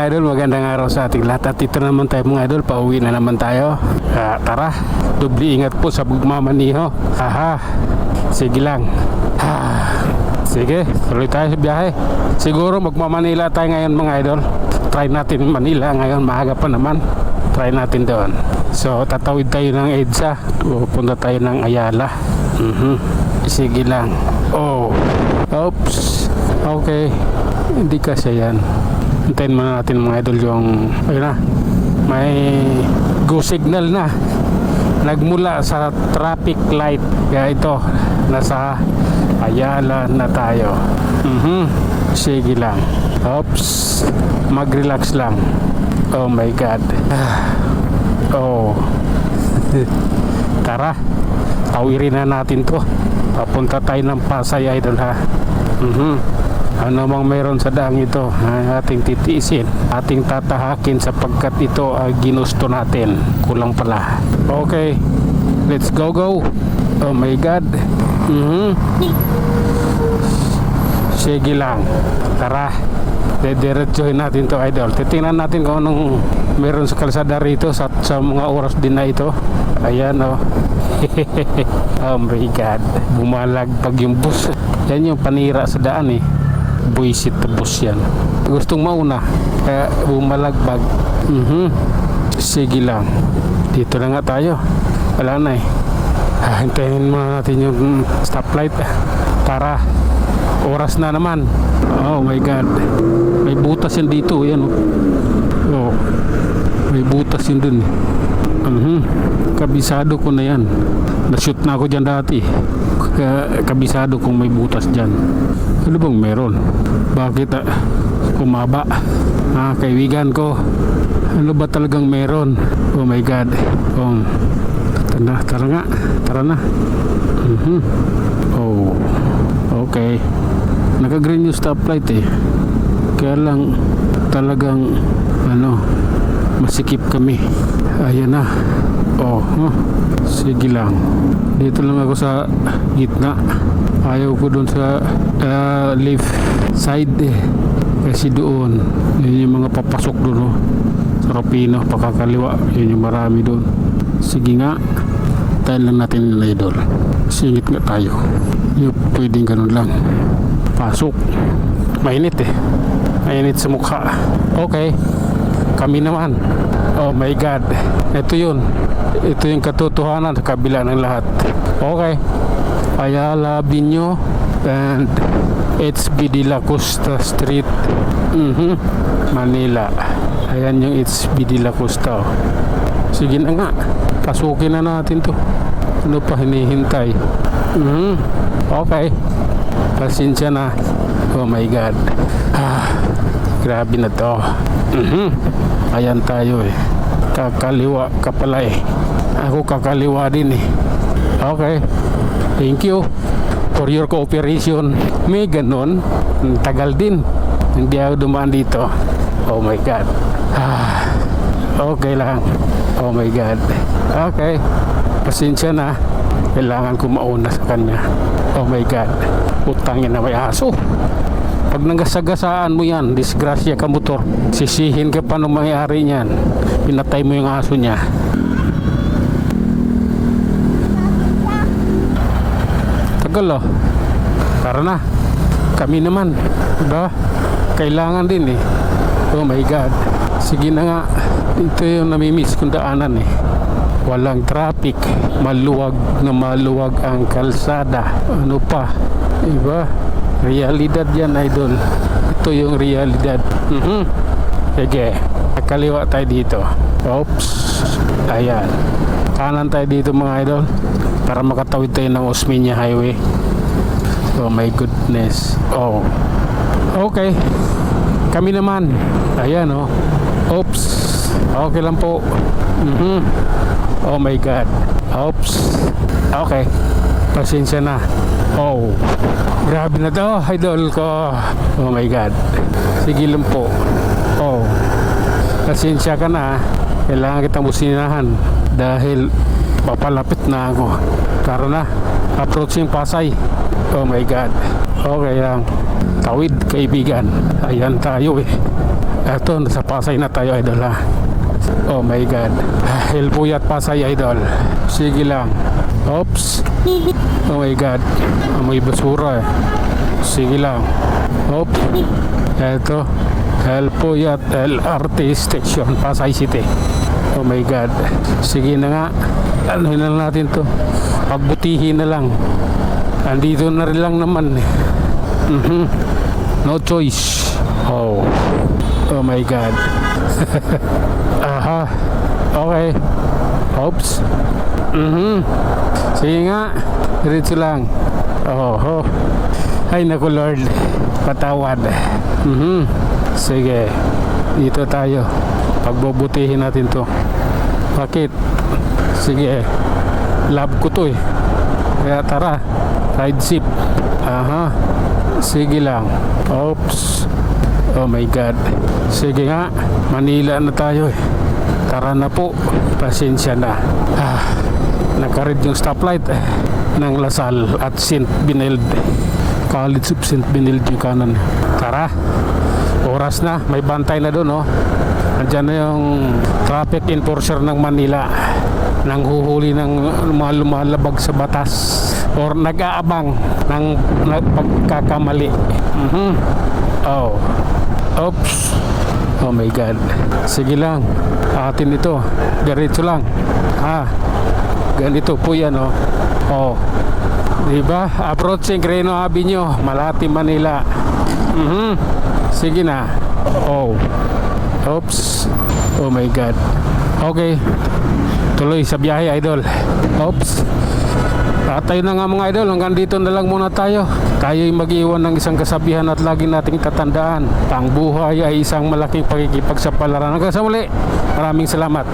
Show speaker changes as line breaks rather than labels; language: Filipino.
mga idol, magandang araw sa ating lahat. At ito naman tayo mga idol, pauwi na naman tayo. Tara, dubli ingat po sa pagmamaniho. Sige lang. Sige, tuloy tayo sa biyahe. Siguro magmamanila tayo ngayon mga idol. Try natin Manila ngayon, maaga pa naman. Try natin doon. So tatawid tayo ng EDSA, pupunta tayo ng Ayala. Sige lang. Oops. Okay, hindi kasi yan. Hintayin muna natin mga idol yung ayun na, may go signal na nagmula sa traffic light. Kaya ito, nasa Ayala na tayo. Sige lang. Oops, mag-relax lang. Oh my god. Tara, tawirin na natin to. Papunta tayo ng Pasay idol ha. Ano mang meron sa daang ito ang ating titiisin, ating tatahakin sapagkat ito ay ginusto natin. Kulang pala. Okay, let's go. Oh my god. Sige lang. Tara, dediretsuhin natin to idol. Titingnan natin kung anong meron sa kalsada rito sa mga oras din na ito. Ayan oh. Oh my god, bumalagpag yung bus. Yan yung panira sa daan eh. Buisit na bus yan. Gustong mauna kaya bumalagbag. Sige lang. Dito na nga tayo. Wala na eh. Hintayin muna natin yung stoplight. Tara, oras na naman. Oh my god, may butas yan dito. Yan oh. May butas yun dun. Kabisado ko na yan. Na-shoot na ako dyan dati. Kabisado kung may butas dyan. Ano bang meron? Bakit kumaba? Kaibigan ko, ano ba talagang meron? Oh my god. Tara na. Okay. Naka-green yung stoplight eh. Kaya lang talagang masikip kami. Ayan na. Sige lang. Dito lang ako sa gitna. Ayaw ko dun sa left side eh. Kasi doon yun yung mga papasok dun sa Rapino, pakakaliwa. Yun yung marami doon. Sige nga, tayo lang natin yung idol. Singit nga tayo. Yung pwedeng ganun lang. Pasok. Mainit eh. Mainit sa mukha. Okay, kami naman. Oh my god, ito yung katotohanan sa kabila ng lahat. Okay, Ayala Binyo and HB de la Costa Street, Manila. Ayan yung HB de la Costa. Sige na nga, pasukin na natin to. Ano pa hinihintay? Okay, pasensya na. Oh my god, grabe na to. Ayan tayo eh. Kakaliwa ka pala eh. Ako kakaliwa din eh. Okay, thank you for your cooperation. May ganon, tagal din hindi ako dumaan dito. Oh my god. Okay lang. Oh my god. Okay, pasensya na. Kailangan ko mauna sa kanya. Oh my god, utangin na may aso. Pag nanggasagasaan mo yan, disgrasya ka motor, sisihin ka pa nung mangyari niyan. Pinatay mo yung aso niya. Tagal oh. Tara na, kami naman, diba? Kailangan din eh. Oh my god. Sige na nga. Ito yung namimiss kong daanan eh. Walang traffic, maluwag na maluwag ang kalsada. Ano pa, diba? Realidad yan idol. Ito yung realidad. Sige, kaliwa tayo dito. Oops. Ayan, kanan tayo dito mga idol para makatawid tayo ng Osmeña Highway. Oh my goodness. Okay, kami naman. Ayan oh. Oops. Okay lang po. Oh my god. Oops. Okay, pasensya na. Grabe na to idol ko. Oh my god. Sige lang po. Pasensya ka na. Kailangan kitang businahan dahil papalapit na ako. Tara na, approaching Pasay. Oh my god. Okay lang. Tawid, kaibigan. Ayan tayo eh. Eto, nasa Pasay na tayo, idol ha. Oh my God. Hilpuyat Pasay, idol. Sige lang. Oops. Oh my God. Amoy basura eh. Sige lang. Oops. Eto. Hilpuyat LRT Station, Pasay City. Oh my God. Sige na nga. Ano na natin to? Pagbutihin na lang. Andito na rin lang naman eh. No choice. Oh my God. Aha. Okay. Oops. Sige nga. Diretso lang. Ay naku Lord. Patawad. Sige. Dito tayo. Pagbubutihin natin to. Bakit? Sige. Love ko to eh. Kaya tara. Side sip. Aha. Sige lang. Oops. Oh my God. Sige nga. Manila na tayo eh. Tara na po. Pasensya na. Nakarid yung stoplight ng Lasal at St. Benilde. College of St. Benilde yung kanan. Tara. Oras na. May bantay na doon oh. Nandiyan na yung traffic enforcer ng Manila. Nang huhuli ng mga lumalabag sa batas or nag-aabang ng pagkakamali. Oh. Oops. Oh my God. Sige lang. Atin ito. Diretso lang. Ganito po yan oh. Oh. Diba? Approaching Reno Avenue, Malati, Manila. Sige na. Oh. Oops. Oh my God. Okay. Tuloy sa biyahe, idol. Oops. Tayo na nga mga idol, hanggang dito na lang muna tayo. Tayo'y mag-iwan ng isang kasabihan at lagi nating tatandaan. Ang buhay ay isang malaking pakikipagsapalaran. Hanggang sa muli, maraming salamat.